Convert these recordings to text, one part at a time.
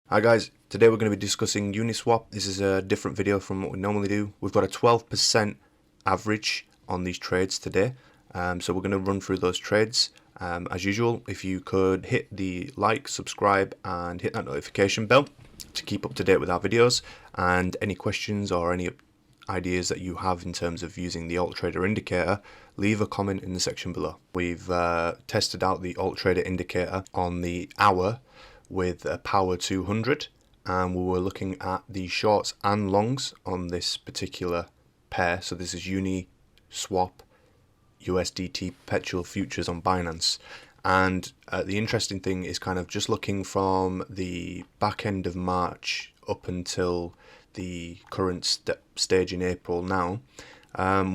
Hi guys, today we're going to be discussing UniSwap. This is a different video from what we normally do. We've got a 12% average on these trades today, so we're going to run through those trades. As usual, if you could hit the like, subscribe and hit that notification bell to keep up to date with our videos, and any questions or any ideas that you have in terms of using the alt trader indicator, leave a comment in the section below. We've tested out the alt trader indicator on the hour with a power 200, and we were looking at the shorts and longs on this particular pair. So this is UniSwap USDT perpetual futures on Binance, and the interesting thing is kind of just looking from the back end of March up until the current stage in April now.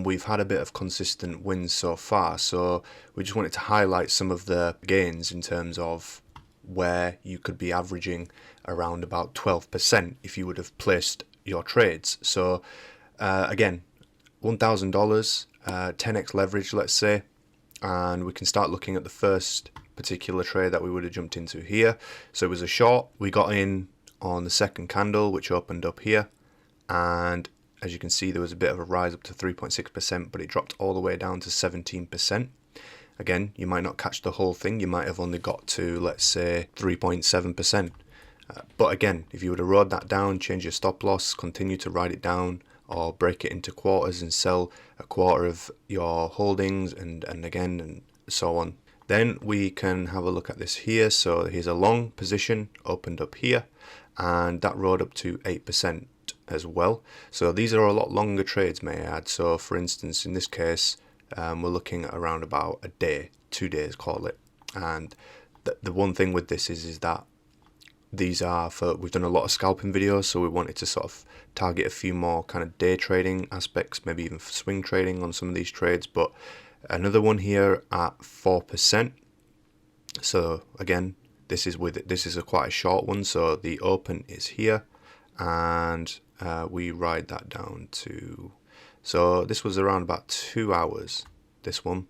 We've had a bit of consistent wins so far, so we just wanted to highlight some of the gains in terms of where you could be averaging around about 12% if you would have placed your trades. So again, $1,000, 10x leverage, let's say, and we can start looking at the first particular trade that we would have jumped into here. So it was a short. We got in on the second candle, which opened up here, and as you can see, there was a bit of a rise up to 3.6%, but it dropped all the way down to 17%. Again, you might not catch the whole thing. You might have only got to, let's say, 3.7%. But again, if you would have rode that down, change your stop loss, continue to ride it down, or break it into quarters and sell a quarter of your holdings, and so on. Then we can have a look at this here. So here's a long position, opened up here, and that rode up to 8% as well. So these are a lot longer trades, may I add. So for instance, in this case, we're looking at around about a day, 2 days, call it. And the one thing with this is that these are for, we've done a lot of scalping videos, so we wanted to sort of target a few more kind of day trading aspects, maybe even for swing trading on some of these trades. But another one here at 4%. So again, this is quite a short one. So the open is here, and we ride that down to, so this was around about 2 hours, this one.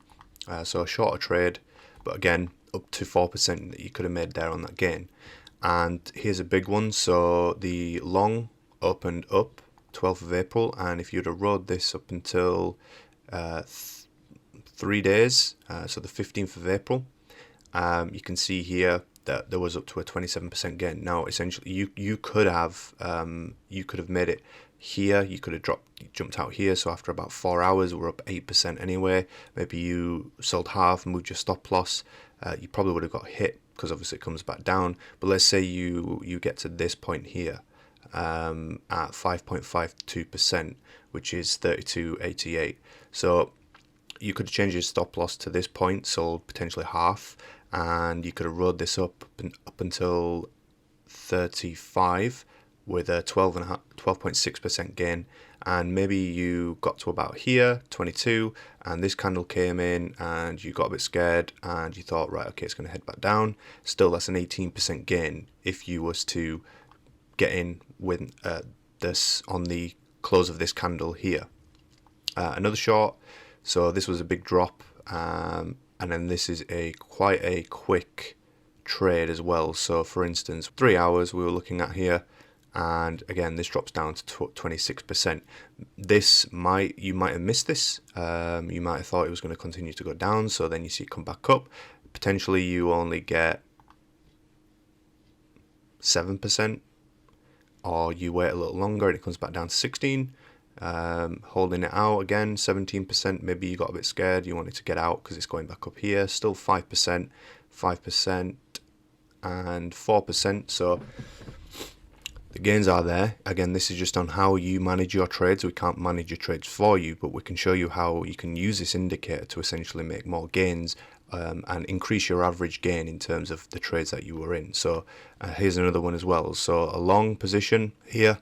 So a shorter trade, but again, up to 4% that you could have made there on that gain. And here's a big one. So the long opened up 12th of April, and if you'd have rode this up until 3 days, so the 15th of April, you can see here that there was up to a 27% gain. Now essentially you could have made it here, you could have jumped out here, so after about 4 hours we're up 8% anyway. Maybe you sold half, moved your stop loss, you probably would have got hit because obviously it comes back down. But let's say you get to this point here at 5.52%, which is 32.88. So you could change your stop loss to this point, sold potentially half, and you could have rode this up until 35 with a 12.6% gain, and maybe you got to about here, 22, and this candle came in and you got a bit scared and you thought, right, okay, it's going to head back down. Still, that's an 18% gain if you was to get in with this on the close of this candle here. Another short, so this was a big drop, and then this is quite a quick trade as well. So for instance, 3 hours we were looking at here, and again this drops down to 26%. You might have missed this. You might have thought it was going to continue to go down, so then you see it come back up. Potentially you only get 7%, or you wait a little longer and it comes back down to 16. Holding it out again, 17%. Maybe you got a bit scared, you wanted to get out because it's going back up here. Still 5%, 5% and 4%. So the gains are there. Again, this is just on how you manage your trades. We can't manage your trades for you, but we can show you how you can use this indicator to essentially make more gains and increase your average gain in terms of the trades that you were in. So here's another one as well. So a long position here,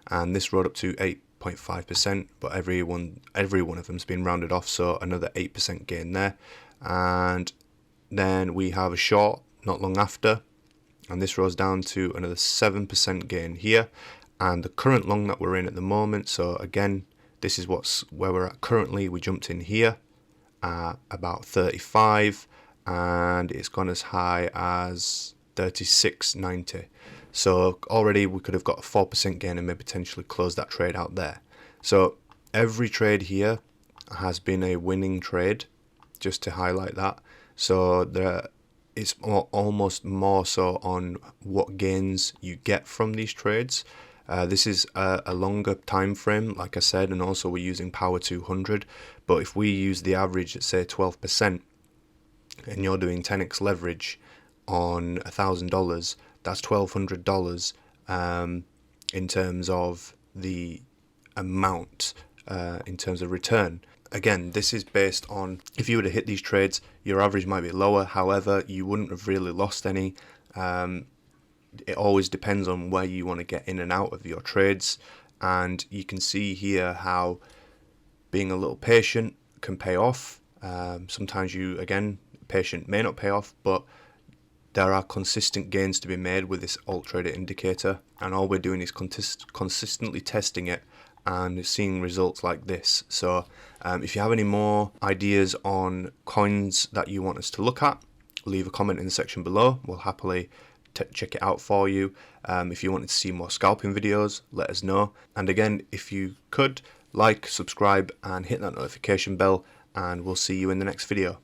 and this rode up to 8.5%, but every one of them's been rounded off, so another 8% gain there. And then we have a short not long after, and this rose down to another 7% gain here. And the current long that we're in at the moment, so again, this is where we're at currently. We jumped in here at about 35, and it's gone as high as 36.90. So already we could have got a 4% gain and maybe potentially close that trade out there. So every trade here has been a winning trade, just to highlight that. So it's almost more so on what gains you get from these trades. This is a longer time frame, like I said, and also we're using power 200. But if we use the average at say 12%, and you're doing 10x leverage on $1,000, that's $1,200 in terms of the amount, in terms of return. Again, this is based on, if you were to hit these trades, your average might be lower. However, you wouldn't have really lost any. It always depends on where you want to get in and out of your trades. And you can see here how being a little patient can pay off. Sometimes patient may not pay off, but there are consistent gains to be made with this alt trader indicator, and all we're doing is consistently testing it and seeing results like this. So if you have any more ideas on coins that you want us to look at, leave a comment in the section below. We'll happily check it out for you. If you wanted to see more scalping videos, let us know. And again, if you could, like, subscribe and hit that notification bell, and we'll see you in the next video.